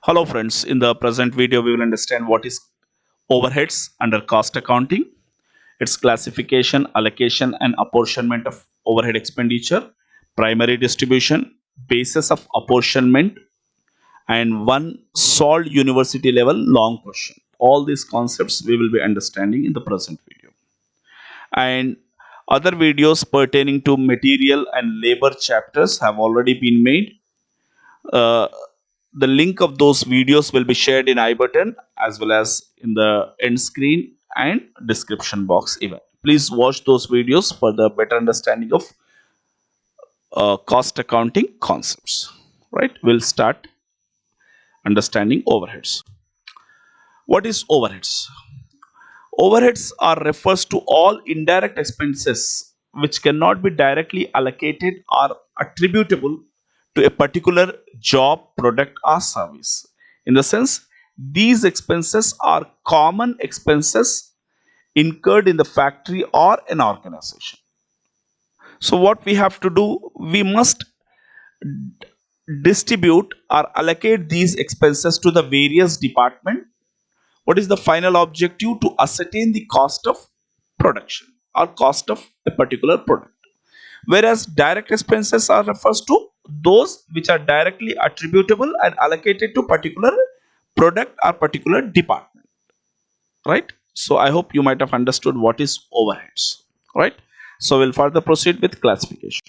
Hello friends, in the present video we will understand what is overheads under cost accounting, its classification, allocation and apportionment of overhead expenditure, primary distribution, basis of apportionment and one solved university level long question. All these concepts we will be understanding in the present video. And other videos pertaining to material and labor chapters have already been made. Uh, the link of those videos will be shared in I button as well as in the end screen and description box even. Please watch those videos for the better understanding of cost accounting concepts. Right? We'll start understanding overheads. What is overheads? Overheads are refers to all indirect expenses which cannot be directly allocated or attributable to a particular job, product, or service. In the sense, these expenses are common expenses incurred in the factory or an organization. So, what we have to do, we must distribute or allocate these expenses to the various departments. What is the final objective? To ascertain the cost of production or cost of a particular product. Whereas direct expenses are refers to those which are directly attributable and allocated to particular product or particular department. Right? So I hope you might have understood what is overheads. Right? So we'll further proceed with classification.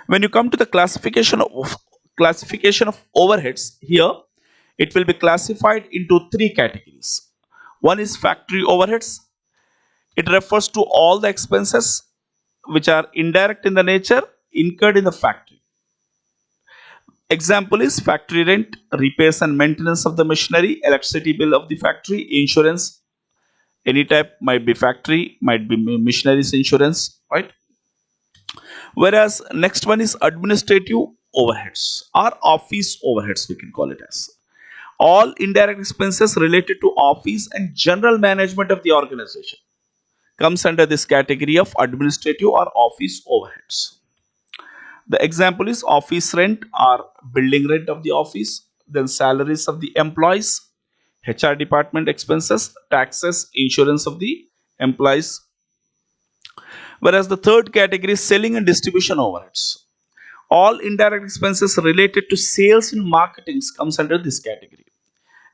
When you come to the classification of overheads, here it will be classified into three categories. One is factory overheads. It refers to all the expenses which are indirect in the nature incurred in the factory. Example is factory rent, repairs and maintenance of the machinery, electricity bill of the factory, insurance, any type, might be factory, might be machineries insurance, right? Whereas next one is administrative overheads or office overheads, we can call it as. All indirect expenses related to office and general management of the organization comes under this category of administrative or office overheads. The example is office rent or building rent of the office, then salaries of the employees, HR department expenses, taxes, insurance of the employees. Whereas the third category is selling and distribution overheads. All indirect expenses related to sales and marketing comes under this category.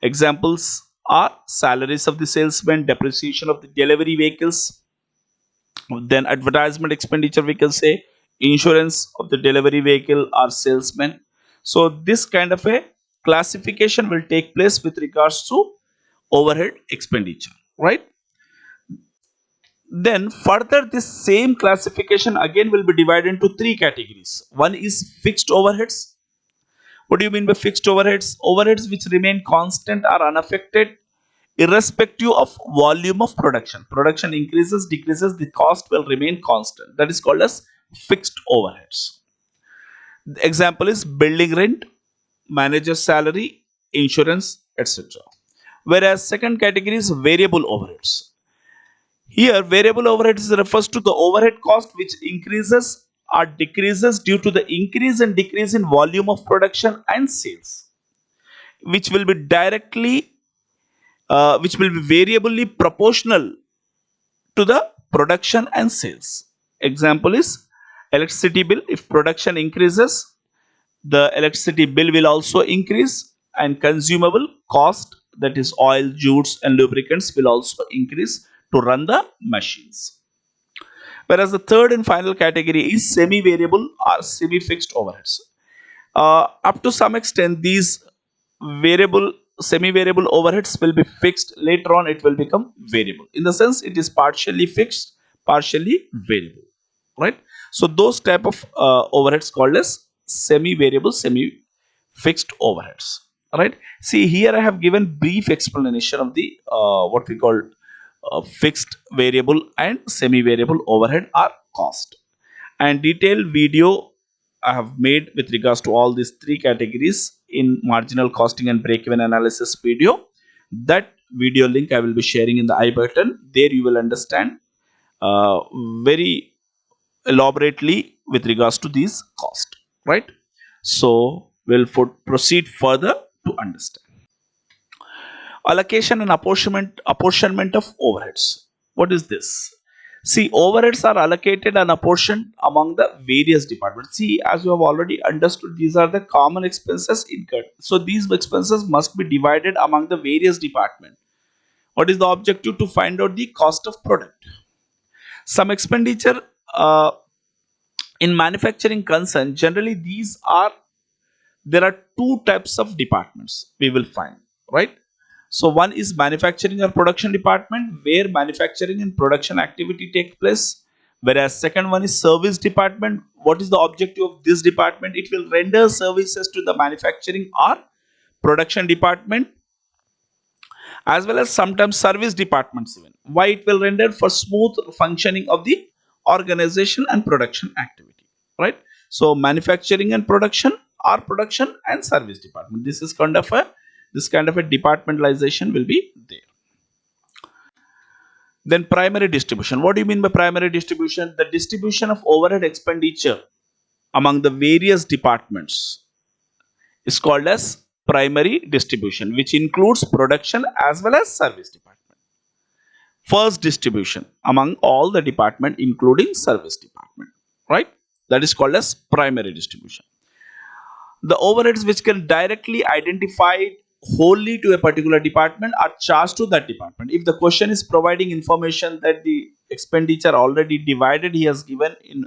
Examples are salaries of the salesman, depreciation of the delivery vehicles, then advertisement expenditure, we can say insurance of the delivery vehicle or salesman. So this kind of a classification will take place with regards to overhead expenditure, right? Then further this same classification again will be divided into three categories. One is fixed overheads. What do you mean by fixed overheads? Overheads which remain constant or unaffected irrespective of volume of production. Production increases, decreases, the cost will remain constant. That is called as fixed overheads. The example is building rent, manager's salary, insurance, etc. Whereas second category is variable overheads. Here, variable overheads refers to the overhead cost which increases or decreases due to the increase and decrease in volume of production and sales, which will be which will be variably proportional to the production and sales. Example is electricity bill. If production increases, the electricity bill will also increase, and consumable cost, that is oil, jutes, and lubricants, will also increase to run the machines. Whereas the third and final category is semi variable or semi fixed overheads. Up to some extent, these variable semi variable overheads will be fixed. Later on it will become variable, in the sense it is partially fixed, partially variable, right? So those type of overheads called as semi variable, semi fixed overheads, right? See, here I have given brief explanation of the what we call fixed, variable and semi variable overhead or cost, and detailed video I have made with regards to all these three categories in marginal costing and break-even analysis video. That video link I will be sharing in the I button. There you will understand uh, very elaborately with regards to these cost, right? So we'll proceed further to understand. Allocation and apportionment of overheads. What is this? See, overheads are allocated and apportioned among the various departments. See, as you have already understood, these are the common expenses incurred. So these expenses must be divided among the various departments. What is the objective? To find out the cost of product. Some expenditure in manufacturing concern, generally there are two types of departments we will find, right? So one is manufacturing or production department, where manufacturing and production activity take place, whereas second one is service department. What is the objective of this department? It will render services to the manufacturing or production department, as well as sometimes service departments even. Why? It will render for smooth functioning of the organization and production activity, right? So manufacturing and production, or production and service department, this kind of a departmentalization will be there. Then primary distribution. What do you mean by primary distribution? The distribution of overhead expenditure among the various departments is called as primary distribution, which includes production as well as service department. First distribution among all the department including service department, right? That is called as primary distribution. The overheads which can directly identify wholly to a particular department are charged to that department. If the question is providing information that the expenditure already divided he has given in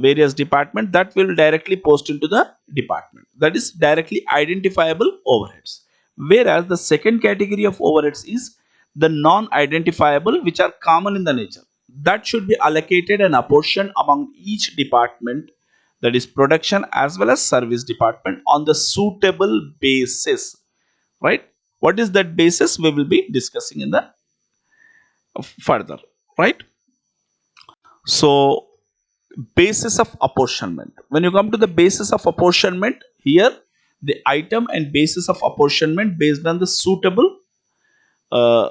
various department, that will directly post into the department. That is directly identifiable overheads. Whereas the second category of overheads is the non-identifiable, which are common in the nature. That should be allocated and apportioned among each department, that is production as well as service department, on the suitable basis, right? What is that basis? We will be discussing in the further, right? So basis of apportionment. When you come to the basis of apportionment, here the item and basis of apportionment based on the suitable uh,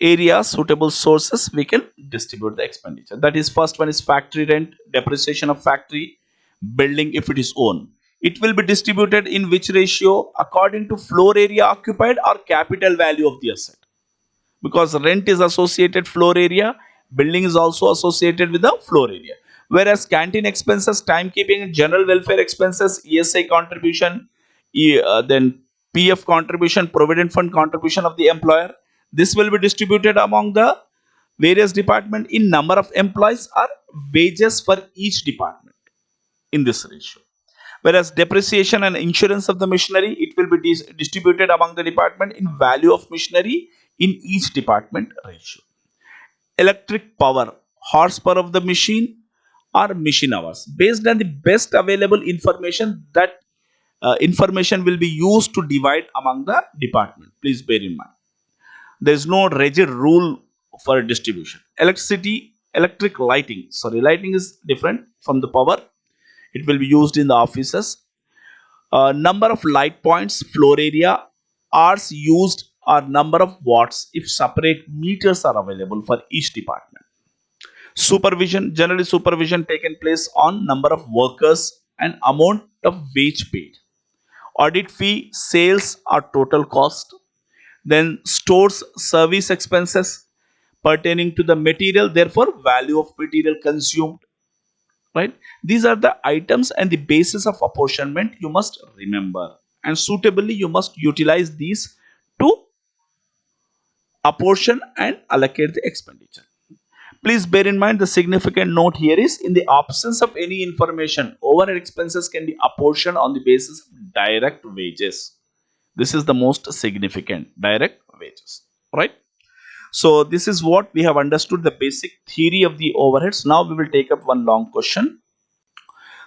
area, suitable sources, we can distribute the expenditure. That is, first one is factory rent, depreciation of factory building if it is owned. It will be distributed in which ratio? According to floor area occupied or capital value of the asset. Because rent is associated floor area, building is also associated with the floor area. Whereas canteen expenses, timekeeping, general welfare expenses, ESI contribution, then PF contribution, provident fund contribution of the employer, this will be distributed among the various department in number of employees or wages for each department in this ratio. Whereas depreciation and insurance of the machinery, it will be distributed among the department in value of machinery in each department ratio. Electric power, horsepower of the machine or machine hours, based on the best available information, that information will be used to divide among the department. Please bear in mind, there is no rigid rule for distribution. Electric lighting, sorry, lighting is different from the power. It will be used in the offices. Number of light points, floor area, hours used, or number of watts if separate meters are available for each department. Supervision, generally supervision taken place on number of workers and amount of wage paid. Audit fee, sales or total cost. Then stores service expenses pertaining to the material, therefore value of material consumed, right? These are the items and the basis of apportionment you must remember, and suitably you must utilize these to apportion and allocate the expenditure. Please bear in mind, the significant note here is, in the absence of any information, overhead expenses can be apportioned on the basis of direct wages. This is the most significant, direct wages, right? So this is what we have understood, the basic theory of the overheads. Now we will take up one long question.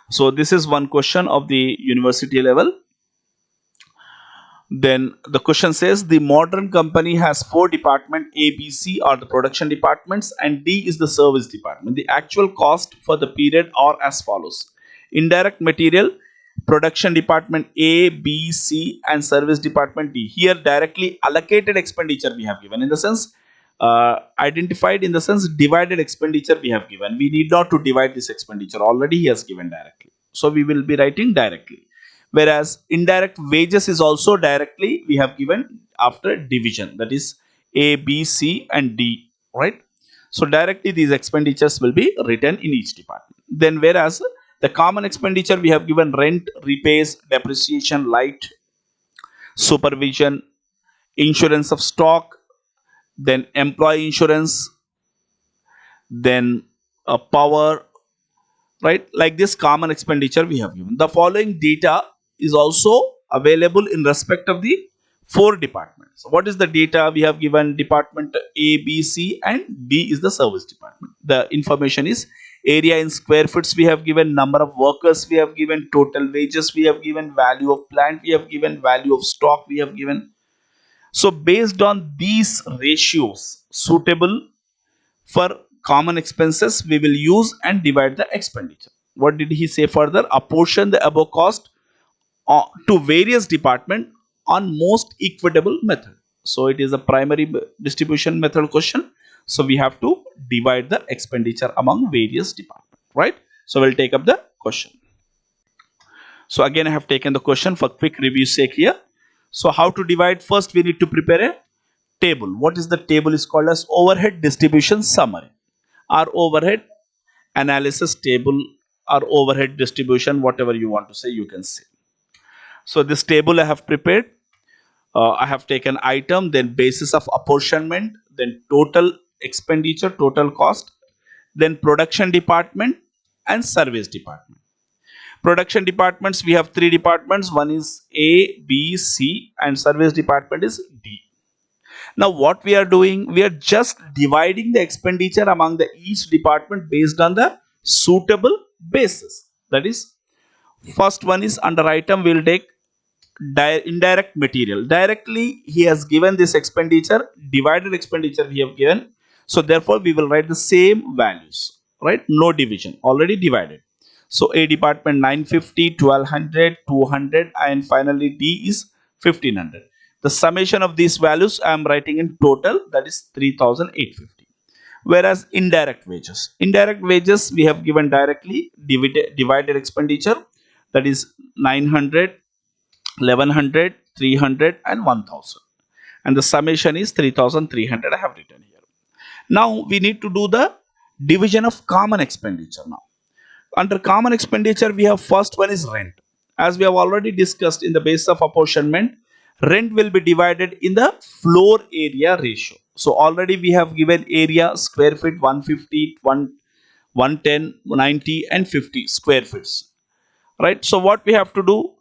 So this is one question of the university level. Then the question says, the modern company has four departments: A, B, C are the production departments, and D is the service department. The actual cost for the period are as follows: indirect material, production department A, B, C, and service department D. Here directly allocated expenditure we have given, in the sense identified, in the sense divided expenditure we have given. We need not to divide this expenditure, already he has given directly. So we will be writing directly. whereas indirect wages is also directly we have given after division, that is A, B, C and D, right? So directly these expenditures will be written in each department. Then whereas the common expenditure we have given rent, repairs, depreciation, light, supervision, insurance of stock, then employee insurance, then power, right? Like this common expenditure we have given. The following data is also available in respect of the four departments. So what is the data we have given? Department A, B, C and D is the service department. The information is area in square feet we have given, number of workers we have given, total wages we have given, value of plant we have given, value of stock we have given. So based on these ratios suitable for common expenses, we will use and divide the expenditure. What did he say further? Apportion the above cost to various departments on most equitable method. So it is a primary distribution method question. So we have to divide the expenditure among various departments, right? So we'll take up the question. So again, I have taken the question for quick review sake here. So how to divide? First, we need to prepare a table. What is the table? Is called as overhead distribution summary. Our overhead analysis table or overhead distribution, whatever you want to say, you can say. So this table I have prepared. I have taken item, then basis of apportionment, then total expenditure, total cost, then production department and service department. Production departments, we have three departments. One is A, B, C and service department is D. Now what we are doing, we are just dividing the expenditure among the each department based on the suitable basis. That is, first one is under item we will take indirect material. Directly he has given this expenditure, divided expenditure we have given. So therefore we will write the same values, right? No division, already divided. So A department 950, 1200, 200 and finally D is 1500. The summation of these values I am writing in total, that is 3850. Whereas indirect wages we have given directly divided expenditure, that is 900, 1100, 300 and 1000, and the summation is 3300 I have written here. Now we need to do the division of common expenditure. Now under common expenditure we have first one is rent. As we have already discussed in the basis of apportionment, rent will be divided in the floor area ratio. So already we have given area square feet 150, 110, 90 and 50 square feet, right? So what we have to do,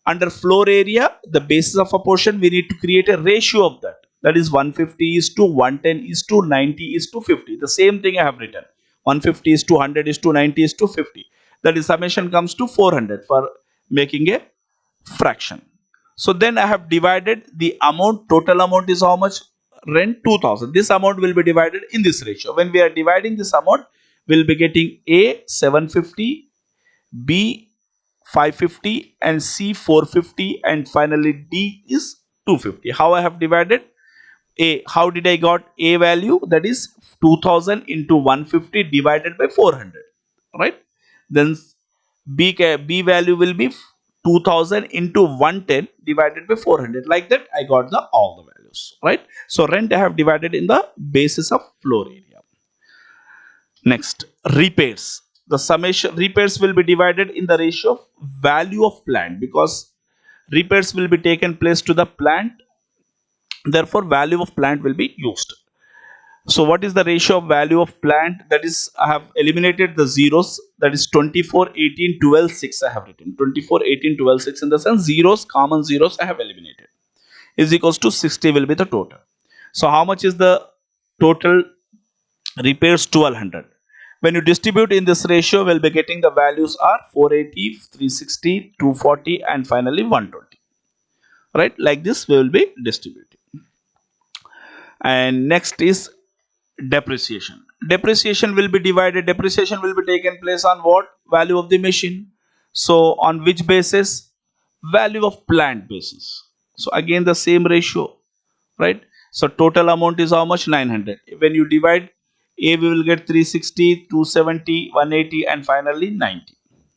under floor area, the basis of a portion, we need to create a ratio of that. That is 150 is to 110 is to 90 is to 50. The same thing I have written. 150 is to 100 is to 90 is to 50. That is summation comes to 400 for making a fraction. So then I have divided the amount, total amount is how much? Rent 2000. This amount will be divided in this ratio. When we are dividing this amount, we will be getting A 750, B 550 and C 450 and finally D is 250. How I have divided? A, how did I got A value? That is 2000 into 150 divided by 400, right? Then B value will be 2000 into 110 divided by 400. Like that I got the all the values, right? So rent I have divided in the basis of floor area. Next, repairs. The summation repairs will be divided in the ratio of value of plant, because repairs will be taken place to the plant. Therefore, value of plant will be used. So, what is the ratio of value of plant? That is, I have eliminated the zeros. That is 24, 18, 12, 6. I have written 24, 18, 12, 6 in the sense zeros, common zeros I have eliminated. Is equals to 60 will be the total. So, how much is the total repairs? 1200. When you distribute in this ratio, we'll be getting the values are 480, 360, 240 and finally 120. Right? Like this we will be distributing. And next is depreciation. Depreciation will be divided. Depreciation will be taken place on what? Value of the machine. So on which basis? Value of plant basis. So again the same ratio, right? So total amount is how much? 900. When you divide A, we will get 360, 270, 180 and finally 90,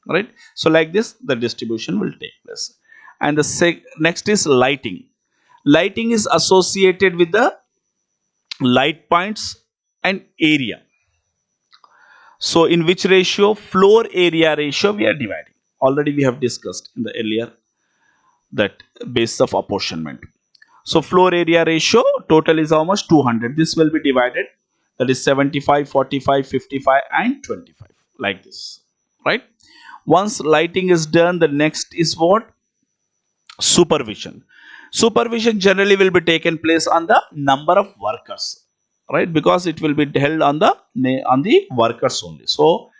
right? So like this the distribution will take place. And the next is lighting. Lighting is associated with the light points and area. So in which ratio? Floor area ratio we are dividing. Already we have discussed in the earlier that basis of apportionment. So floor area ratio total is how much? 200. This will be divided, that is 75, 45, 55 and 25, like this, right? Once lighting is done, the next is what? Supervision. Supervision generally will be taken place on the number of workers, right? Because it will be held on the workers only. So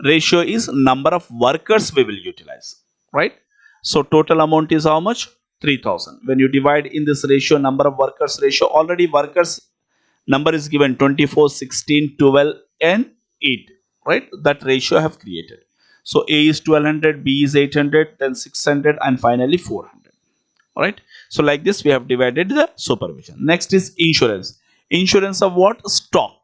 ratio is number of workers we will utilize, right? So total amount is how much? 3000. When you divide in this ratio, number of workers ratio, already workers number is given 24, 16, 12 and 8, right? That ratio I have created. So A is 1200, B is 800, then 600 and finally 400. All right. So like this we have divided the supervision. Next is insurance. Insurance of what? Stock.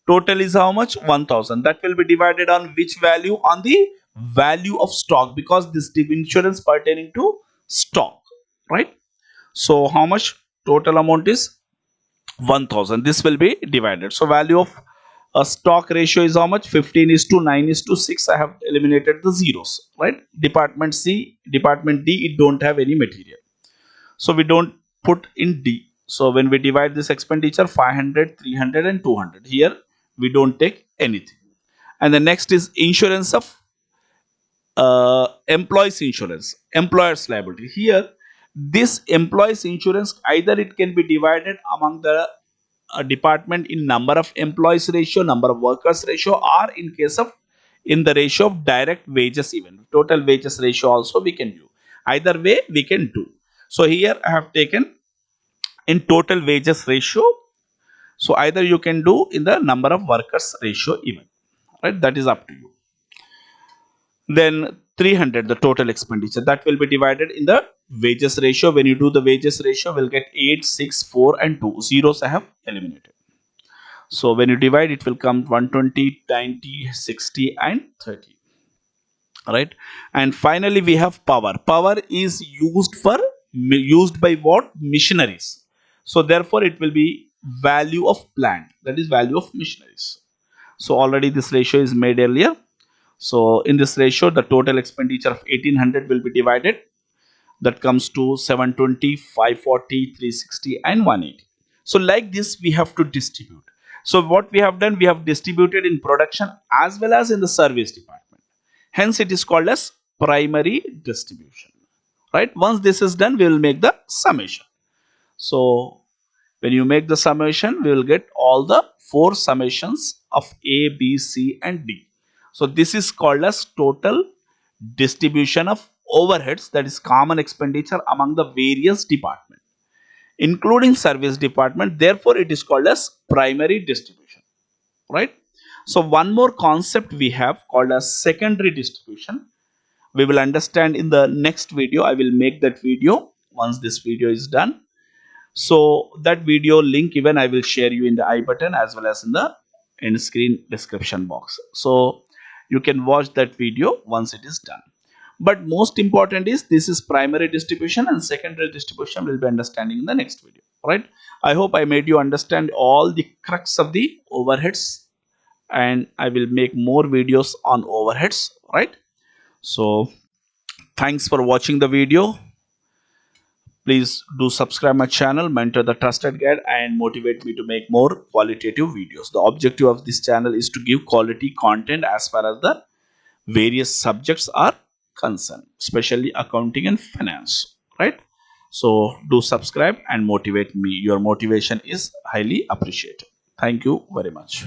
Total is how much? 1000. That will be divided on which value? On the value of stock, because this insurance pertaining to stock, right? So how much? Total amount is 1000. This will be divided. So value of a stock ratio is how much? 15 is to 9 is to 6. I have eliminated the zeros, right? Department C, department D, it don't have any material, so we don't put in D. So when we divide this expenditure, 500, 300 and 200, here we don't take anything. And the next is insurance of employees insurance, employers liability. Here this employees insurance, either it can be divided among the department in number of employees ratio, number of workers ratio, or in case of in the ratio of direct wages, even total wages ratio also we can do. Either way we can do. So here I have taken in total wages ratio. So either you can do in the number of workers ratio even, right? That is up to you. Then 300, the total expenditure, that will be divided in the wages ratio. When you do the wages ratio, we'll get 8, 6, 4 and 2. Zeros I have eliminated. So when you divide, it will come 120, 90, 60 and 30. Right? And finally we have power. Power is used by what? Machineries. So therefore it will be value of plant, that is value of machineries. So already this ratio is made earlier. So in this ratio, the total expenditure of 1800 will be divided. That comes to 720, 540, 360 and 180. So like this we have to distribute. So what we have done, we have distributed in production as well as in the service department. Hence it is called as primary distribution. Right? Once this is done, we will make the summation. So when you make the summation, we will get all the 4 summations of A, B, C and D. So this is called as total distribution of overheads, that is common expenditure among the various departments, including service department. Therefore it is called as primary distribution, right? So one more concept we have called as secondary distribution. We will understand in the next video. I will make that video once this video is done. So that video link even I will share you in the I button as well as in the end screen description box. So you can watch that video once it is done. But most important is, this is primary distribution and secondary distribution will be understanding in the next video, right? I hope I made you understand all the crux of the overheads, and I will make more videos on overheads, right? So thanks for watching the video. Please do subscribe my channel, Mentor the Trusted Guide, and motivate me to make more qualitative videos. The objective of this channel is to give quality content as far as the various subjects are concerned, especially accounting and finance, right? So do subscribe and motivate me. Your motivation is highly appreciated. Thank you very much.